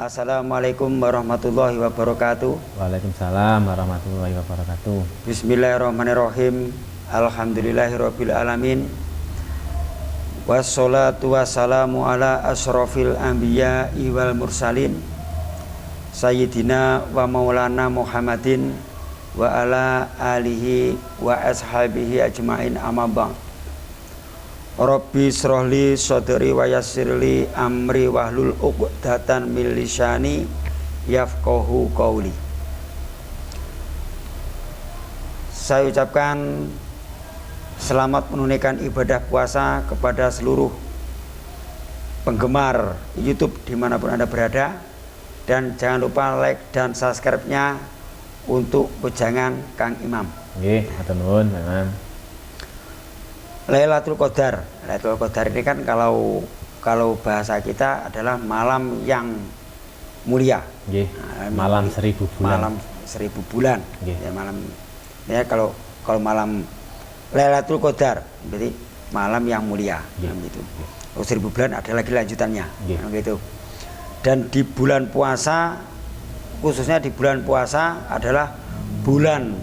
Assalamualaikum warahmatullahi wabarakatuh. Waalaikumsalam warahmatullahi wabarakatuh. Bismillahirrahmanirrahim. Alhamdulillahirabbil alamin. Wassalatu wassalamu ala asrofil anbiya'i wal mursalin Sayyidina wa maulana Muhammadin wa ala alihi wa ashabihi ajmain amma ba'd. Rabbi srohli sodri wa yassirli amri wahlul uqdatan min lisani yafqahu qauli. Saya ucapkan selamat menunaikan ibadah puasa kepada seluruh penggemar YouTube dimanapun Anda berada, dan jangan lupa like dan subscribe-nya untuk wejangan Kang Imam. Nggih, matur nuwun, Mang. Lailatul Qadar. Lailatul Qadar ini kan kalau bahasa kita adalah malam yang mulia. Nggih, malam 1000 bulan. Malam 1000 bulan. Nggih. Ya malam ya kalau malam Lailatul Qadar berarti malam yang mulia. Gitu. Oh, 1000 bulan ada lagi lanjutannya. Gitu. Dan di bulan puasa, khususnya di bulan puasa adalah bulan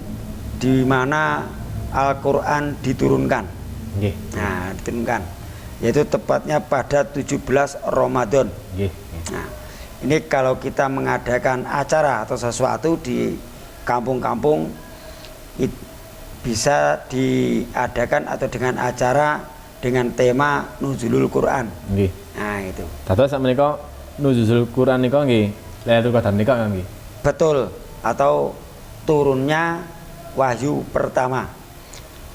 di mana Al-Qur'an diturunkan. Nah, diturunkan, yaitu tepatnya pada 17 Ramadan. Nah, ini kalau kita mengadakan acara atau sesuatu di kampung-kampung, bisa diadakan atau dengan acara dengan tema Nuzulul Quran. Nah, itu. Dados sakmenika Nuzulul Quran nika nggih, Lailatul Qadar nika nggih. Betul, atau turunnya wahyu pertama.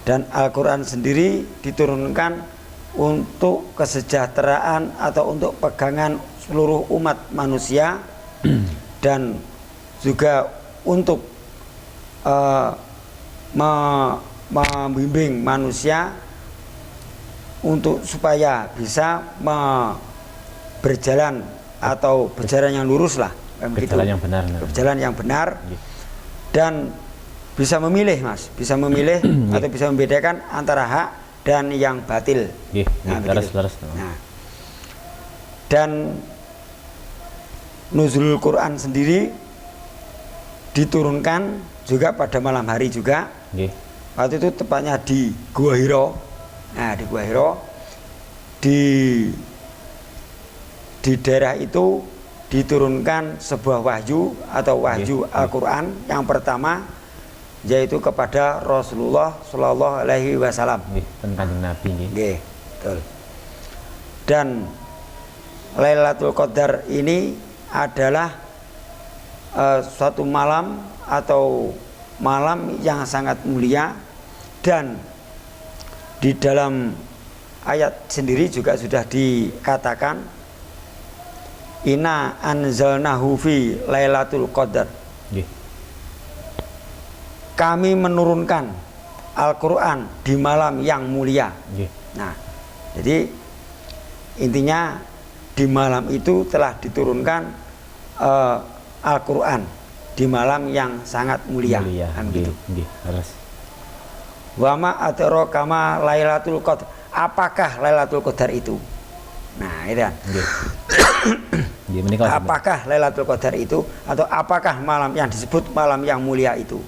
Dan Al-Quran sendiri diturunkan untuk kesejahteraan atau untuk pegangan seluruh umat manusia dan juga untuk membimbing manusia untuk supaya bisa berjalan atau berjalan yang lurus lah, berjalan yang benar, berjalan yang benar, dan bisa memilih, Mas, bisa memilih atau bisa membedakan antara hak dan yang batil. Nah, dan Nuzulul Quran sendiri diturunkan juga pada malam hari juga. Waktu itu tepatnya di Gua Hiro. Nah, di Gua Hiro, di daerah itu diturunkan sebuah wahyu atau wahyu Al-Quran yang pertama, yaitu kepada Rasulullah Shallallahu Alaihi Wasallam, tentang Nabi. Betul. Dan Lailatul Qadar ini adalah suatu malam atau malam yang sangat mulia, dan di dalam ayat sendiri juga sudah dikatakan inna anzalnahu fi Lailatul Qadar. Kami menurunkan Al-Quran di malam yang mulia. Nah, jadi intinya di malam itu telah diturunkan Al-Quran di malam yang sangat mulia. Gitu. Wa ma adraka ma Lailatul Qadar. Apakah Lailatul Qadar itu? Nah, itu kan. Apakah Lailatul Qadar itu, atau apakah malam yang disebut malam yang mulia itu?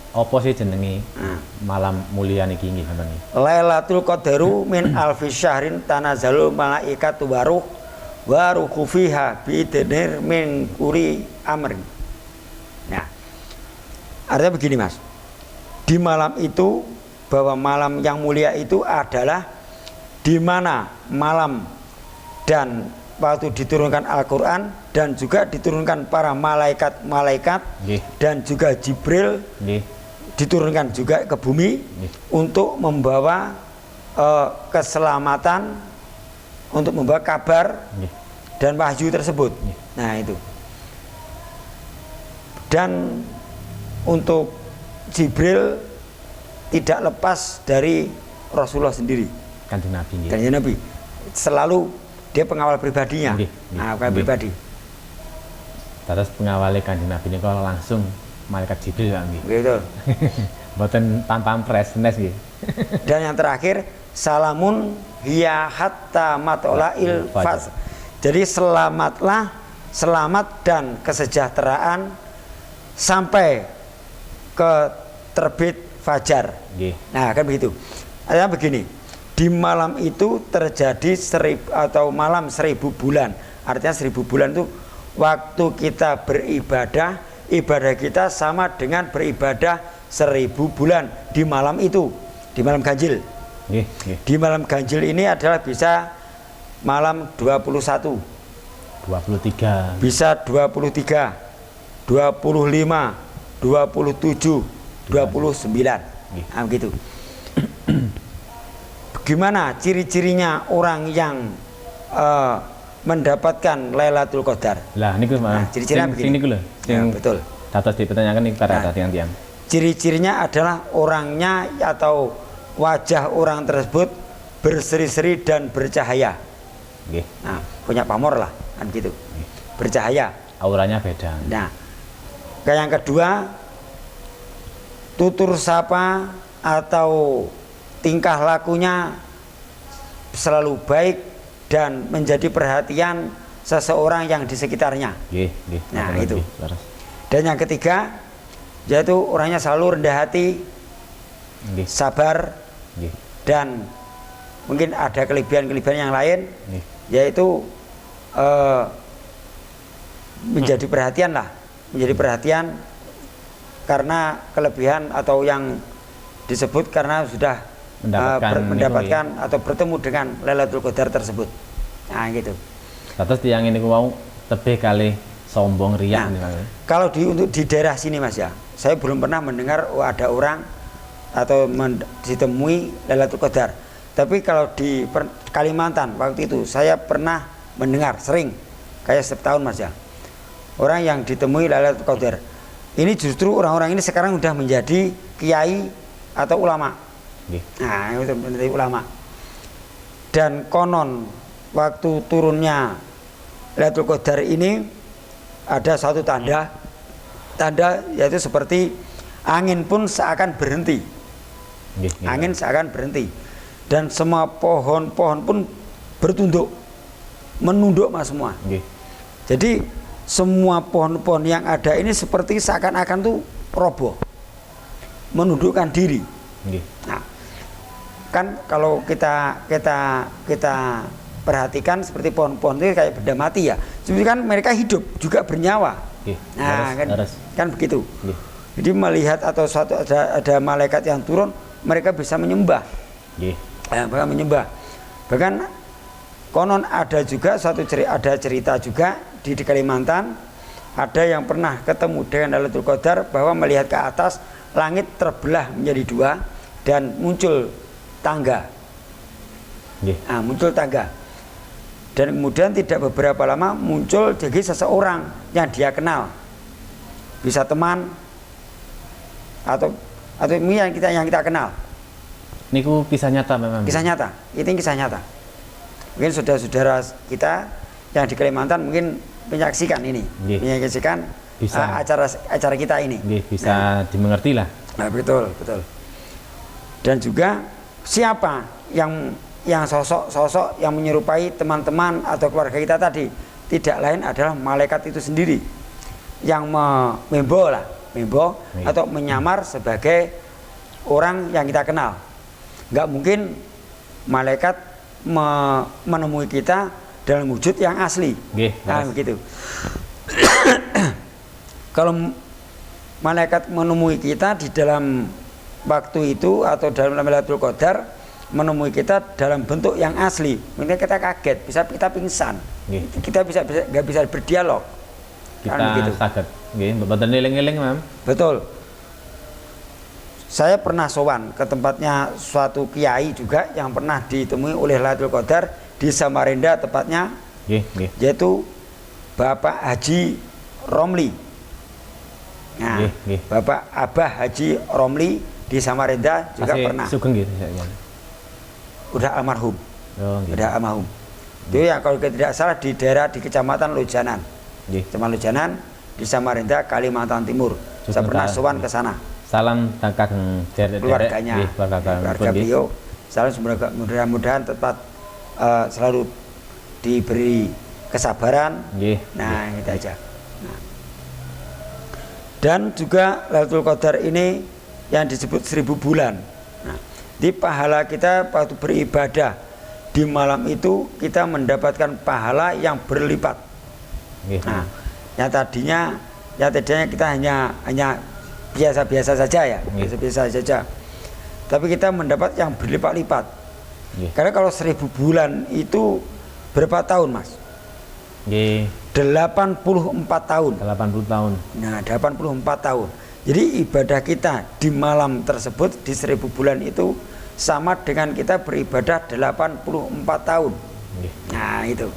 Apa sih jenengi malam mulia niki nggih ngoten niki? Lailatul Qadaru min alfi syahrin tanazzalul malaikatu wa ruhu fiha bi idznir min kuri amrin. Nah, artinya begini, Mas. Di malam itu, bahwa malam yang mulia itu adalah di mana malam dan waktu diturunkan Al-Quran dan juga diturunkan para malaikat-malaikat dan juga Jibril diturunkan juga ke bumi untuk membawa keselamatan, untuk membawa kabar dan wahyu tersebut. Nah, itu. Dan untuk Jibril tidak lepas dari Rasulullah sendiri, Kanjeng Nabi. Kanjeng Nabi selalu dia pengawal pribadinya. Pengawal pribadi. Terus pengawalnya Kanjeng Nabi ini kalau langsung malaikat Jibril kan nggih. Betul. Mboten tanpa presnes nggih. Dan yang terakhir, salamun hiya hatta matlail fajr. Jadi selamatlah selamat dan kesejahteraan sampai ke terbit fajar. Nah, kan begitu. Artinya begini, di malam itu terjadi malam 1000 bulan. Artinya 1000 bulan itu waktu kita beribadah, ibadah kita sama dengan beribadah 1000 bulan di malam itu, di malam ganjil. Di malam ganjil ini adalah bisa malam 21, 23, bisa 23, 25, 27, 29. Nah, begitu. Gimana ciri-cirinya orang yang mendapatkan Lailatul Qadar? Lah niku ciri-cirinya begini. Betul. Dados dipertanyakan nih para tiang-tiang. Ciri-cirinya adalah orangnya atau wajah orang tersebut berseri-seri dan bercahaya. Nah, punya pamor lah, kan gitu. Bercahaya. Auranya beda. Nah, yang kedua, tutur sapa atau tingkah lakunya selalu baik dan menjadi perhatian seseorang yang di sekitarnya. Nah, itu. Dan yang ketiga, yaitu orangnya selalu rendah hati, sabar, dan mungkin ada kelebihan-kelebihan yang lain, yaitu menjadi perhatian lah, menjadi perhatian karena kelebihan atau yang disebut karena sudah mendapatkan atau bertemu dengan Lailatul Qadar tersebut. Nah, gitu. Terus tiang ini mau tebih kali sombong riak. Nah, kalau untuk di daerah sini Mas ya, saya belum pernah mendengar ada orang atau ditemui Lailatul Qadar. Tapi kalau di Kalimantan waktu itu saya pernah mendengar sering, kayak setiap tahun Mas ya, orang yang ditemui Lailatul Qadar. Ini justru orang-orang ini sekarang sudah menjadi kiai atau ulama. Nah, itu menjadi ulama. Dan konon waktu turunnya Lailatul Qadar ini ada satu tanda yaitu seperti angin pun seakan berhenti. Angin seakan berhenti. Dan semua pohon-pohon pun bertunduk, menunduk Mas semua. Jadi semua pohon-pohon yang ada ini seperti seakan-akan tuh roboh, menundukkan diri. Nah, kan kalau kita perhatikan seperti pohon-pohon itu kayak benda mati ya. Sebenarnya kan mereka hidup juga bernyawa. Nah, kan begitu. Jadi melihat atau ada malaikat yang turun, mereka bisa menyembah. Bahkan menyembah. Bahkan konon ada juga ada cerita juga di Kalimantan, ada yang pernah ketemu dengan Lailatul Qadar bahwa melihat ke atas langit terbelah menjadi dua dan muncul tangga. Nah, muncul tangga. Dan kemudian tidak beberapa lama muncul jadi seseorang yang dia kenal, bisa teman atau ini yang kita kenal. Niku kisah nyata memang. Kisah nyata, itu kisah nyata. Mungkin saudara-saudara kita yang di Kalimantan mungkin menyaksikan ini, menyaksikan acara kita ini. Bisa dimengerti lah. Nah, betul. Dan juga siapa yang sosok yang menyerupai teman-teman atau keluarga kita tadi, tidak lain adalah malaikat itu sendiri yang membawa atau menyamar sebagai orang yang kita kenal. Nggak mungkin malaikat menemui kita dalam wujud yang asli. Nah, begitu. Kalau malaikat menemui kita di dalam waktu itu atau dalam Lailatul Qadar, menemui kita dalam bentuk yang asli, mungkin kita kaget, bisa kita pingsan, kita nggak bisa berdialog. Kita gitu. Kaget, betul eling-eling, Mam. Betul. Saya pernah sowan ke tempatnya suatu kiai juga yang pernah ditemui oleh Lailatul Qadar di Samarinda tepatnya, yaitu Bapak Haji Romli. Nah, Bapak Abah Haji Romli di Samarinda juga pernah. Sugeng gitu. Udah almarhum. Udah almarhum. Itu yang kalau tidak salah di daerah di Kecamatan Lojanan. Kecamatan Lojanan di Samarinda, Kalimantan Timur. Saya pernah sowan ke sana. Salam kagem keluarganya, keluarga beliau. Salam mudah-mudahan tetap selalu diberi kesabaran. Nah, itu aja. Nah. Dan juga Lailatul Qadar ini yang disebut 1000 bulan. Nah, di pahala kita waktu beribadah di malam itu kita mendapatkan pahala yang berlipat. Nah, yang tadinya kita hanya biasa-biasa saja ya, biasa-biasa saja. Tapi kita mendapat yang berlipat-lipat. Karena kalau 1000 bulan itu berapa tahun, Mas? 84 tahun. 80 tahun. Nah, 84 tahun. Jadi ibadah kita di malam tersebut di 1000 bulan itu sama dengan kita beribadah 84 tahun. Nah, itu.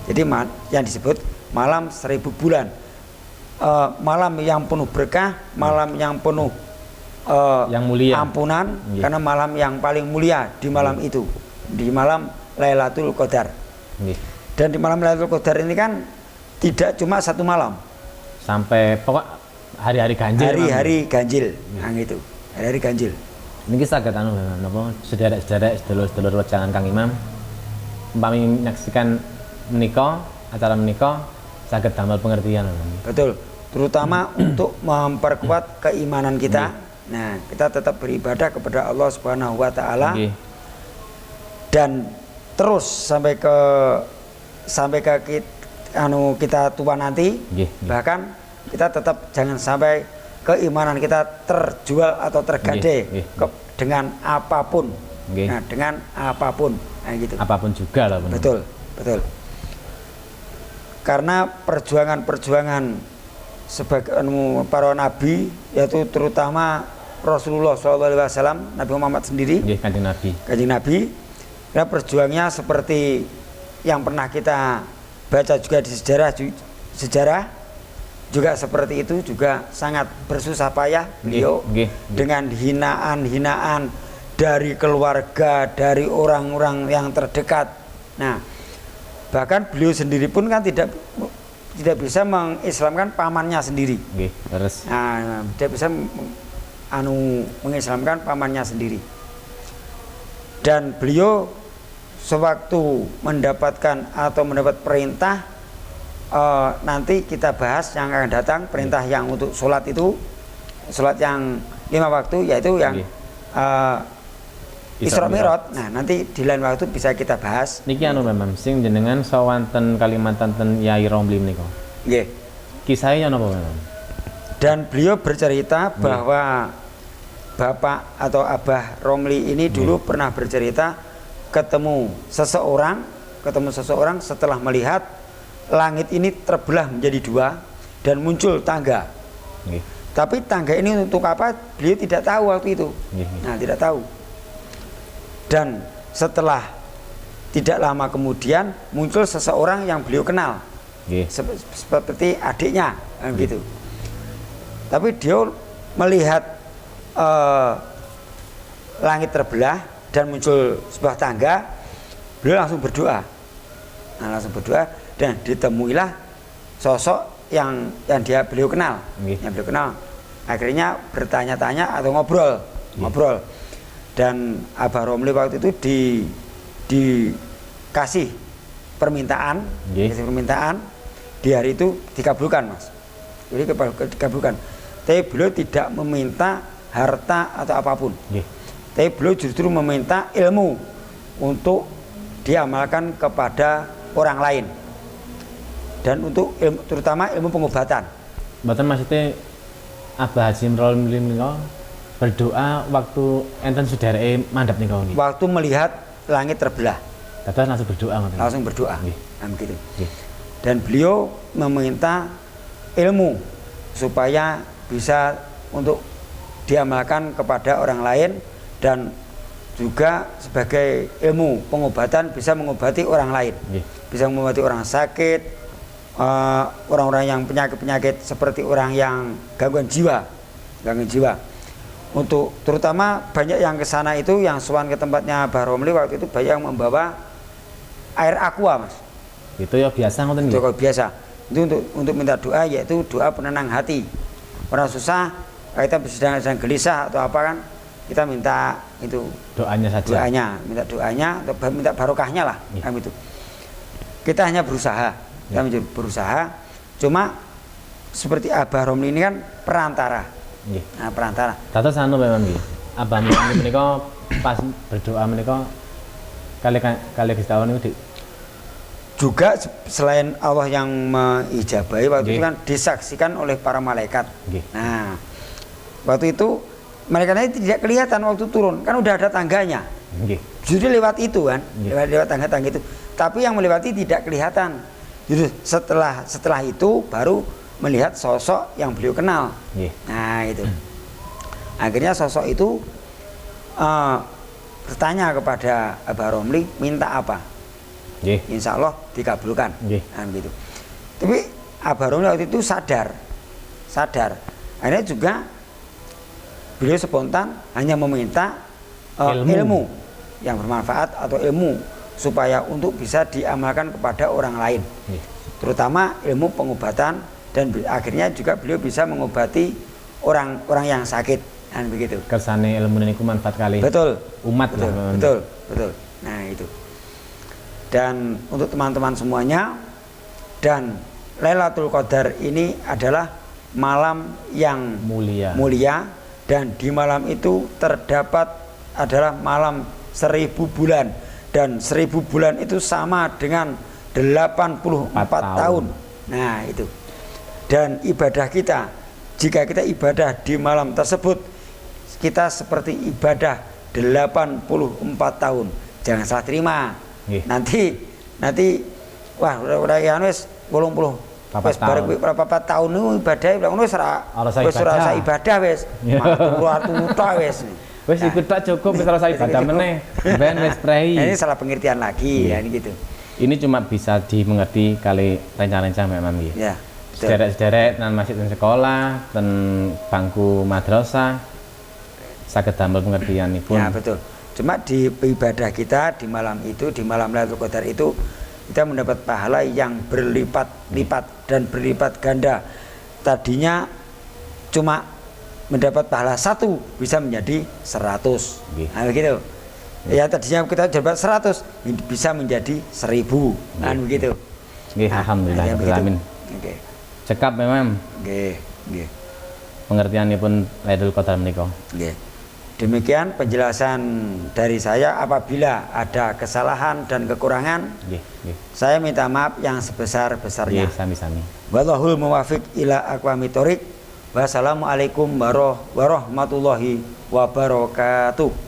Jadi yang disebut malam 1000 bulan. Malam yang penuh berkah, malam yang penuh yang mulia, ampunan, karena malam yang paling mulia di malam itu, di malam Lailatul Qadar. Dan di malam Lailatul Qadar ini kan tidak cuma satu malam, sampai pokok hari-hari ganjil. Hari-hari ganjil, nah gitu. Hari-hari ganjil. Niki saged napa sederek-sederek sedulur-sedulur wejangan Kang Imam umpami menyaksikan menika acara menika saged damel pengertian. Betul, terutama untuk memperkuat keimanan kita. Nah, kita tetap beribadah kepada Allah Subhanahu wa taala. Dan terus sampai ke kita tua nanti. Bahkan kita tetap jangan sampai keimanan kita terjual atau tergadai dengan apapun. Nah, dengan apapun. Nah, gitu. Apapun juga lah. Betul, betul. Karena perjuangan sebagai para nabi, yaitu terutama Rasulullah SAW, Nabi Muhammad sendiri, Kanjeng Nabi. Karena perjuangannya seperti yang pernah kita baca juga di sejarah juga seperti itu, juga sangat bersusah payah beliau dengan hinaan-hinaan dari keluarga, dari orang-orang yang terdekat. Nah, bahkan beliau sendiri pun kan tidak bisa mengislamkan pamannya sendiri. Nah, tidak bisa mengislamkan pamannya sendiri. Dan beliau sewaktu mendapatkan atau mendapat perintah, nanti kita bahas yang akan datang, perintah yang untuk sholat itu, sholat yang 5 waktu, yaitu yang Isra Mi'raj. Nah, nanti di lain waktu bisa kita bahas. Niki memang sing jenengan sawanten Kalimantan ten Yai Romli menika. Nggih. Kisahnya napa memang? Dan beliau bercerita bahwa Bapak atau Abah Romli ini dulu pernah bercerita ketemu seseorang setelah melihat langit ini terbelah menjadi 2 dan muncul tangga. Tapi tangga ini untuk apa? Beliau tidak tahu waktu itu. Nah, tidak tahu. Dan setelah tidak lama kemudian muncul seseorang yang beliau kenal, seperti adiknya, gitu. Tapi dia melihat langit terbelah dan muncul sebuah tangga, beliau langsung berdoa. Nah, langsung berdoa dan ditemuilah sosok yang beliau kenal, yang beliau kenal. Akhirnya bertanya-tanya atau ngobrol. Dan Abah Romli waktu itu dikasih permintaan, di hari itu dikabulkan, Mas. Jadi dikabulkan. Tapi beliau tidak meminta harta atau apapun. Tapi beliau justru meminta ilmu untuk diamalkan kepada orang lain. Dan untuk ilmu, terutama ilmu pengobatan. Mboten maksudnya Abah Haji Romli menika berdoa waktu enten sudareke mandhap nika nggih. Waktu melihat langit terbelah. Dados langsung berdoa ngoten. Langsung berdoa. Nah, begitu. Dan beliau meminta ilmu supaya bisa untuk diamalkan kepada orang lain, dan juga sebagai ilmu pengobatan bisa mengobati orang lain. Bisa mengobati orang sakit, orang-orang yang penyakit-penyakit seperti orang yang gangguan jiwa. Untuk terutama banyak yang ke sana itu, yang sowan ke tempatnya Mbah Romli waktu itu banyak yang membawa air aqua, Mas. Itu ya biasa ngoten nggih. Itu biasa. Itu untuk minta doa, yaitu doa penenang hati. Orang susah, kita sedang gelisah atau apa kan, kita minta itu doanya saja. Minta doanya atau minta barokahnya lah, kan itu. Kita hanya berusaha, kita berusaha. Cuma seperti Abah Romli ini kan perantara. Nah, perantara. Dados anu memang nggih. Abah Romli menika pas berdoa menika kali Gusti Allah niku juga selain Allah yang mengijabahi waktu itu kan disaksikan oleh para malaikat. Nah, waktu itu malaikatnya tidak kelihatan waktu turun, kan udah ada tangganya. Jadi lewat itu kan, lewat tangga-tangga itu. Tapi yang melewati tidak kelihatan. Jadi setelah itu baru melihat sosok yang beliau kenal. Nah itu. Akhirnya sosok itu bertanya kepada Abah Romli, minta apa? Insya Allah dikabulkan. Nah, gitu. Tapi Abah Romli waktu itu sadar. Akhirnya juga beliau spontan hanya meminta ilmu yang bermanfaat atau ilmu supaya untuk bisa diamalkan kepada orang lain, terutama ilmu pengobatan, dan akhirnya juga beliau bisa mengobati orang yang sakit, dan begitu. Kersane ilmu niku manfaat kali. Betul. Umat betul, lah. Betul. Nah itu. Dan untuk teman-teman semuanya, dan Lailatul Qadar ini adalah malam yang mulia, dan di malam itu terdapat adalah malam 1000 bulan, dan 1000 bulan itu sama dengan 84 tahun. Nah itu. Dan ibadah kita, jika kita ibadah di malam tersebut, kita seperti ibadah 84 tahun. Jangan salah terima. Nanti wah udah ya wis 80 wis berapa tahun itu ibadah bilang wis ora ibadah wis. Matu wis. Wis ikut tak cukup wis ora ibadah meneh. Ben wis prei. Ini salah pengertian lagi ya ini gitu. Ini cuma bisa dimengerti kali rencana-rencana memang nggih. Ya. Sederek-sederek nang masjid dan sekolah, dan bangku madrasah saged damel pengertianipun. Ya betul. Cuma di ibadah kita di malam itu, di malam Lailatul Qadar itu, kita mendapat pahala yang berlipat-lipat dan berlipat ganda. Tadinya cuma mendapat pahala 1 bisa menjadi 100. Nah begitu. Ya tadinya kita dapat 100 bisa menjadi 1000. Nah begitu. Alhamdulillah. Amin. Cekap memang. Pengertianipun Lailatul Qadar menika. Demikian penjelasan dari saya. Apabila ada kesalahan dan kekurangan, saya minta maaf yang sebesar-besarnya. Sami-sami. Wallahul muwafiq ila aqwamit thoriq. Wassalamualaikum warahmatullahi wabarakatuh.